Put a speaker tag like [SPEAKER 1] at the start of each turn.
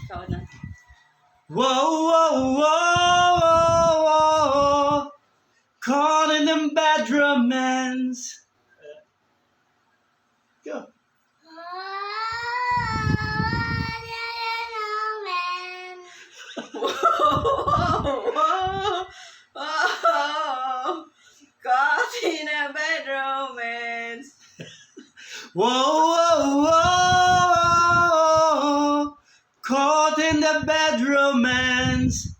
[SPEAKER 1] Ikaw na.
[SPEAKER 2] Whoa, whoa, whoa, whoa, whoa. Caught in the bad romance. Go.
[SPEAKER 1] Oh, caught in a bad romance.
[SPEAKER 2] Whoa, whoa, whoa. Caught in the bad romance.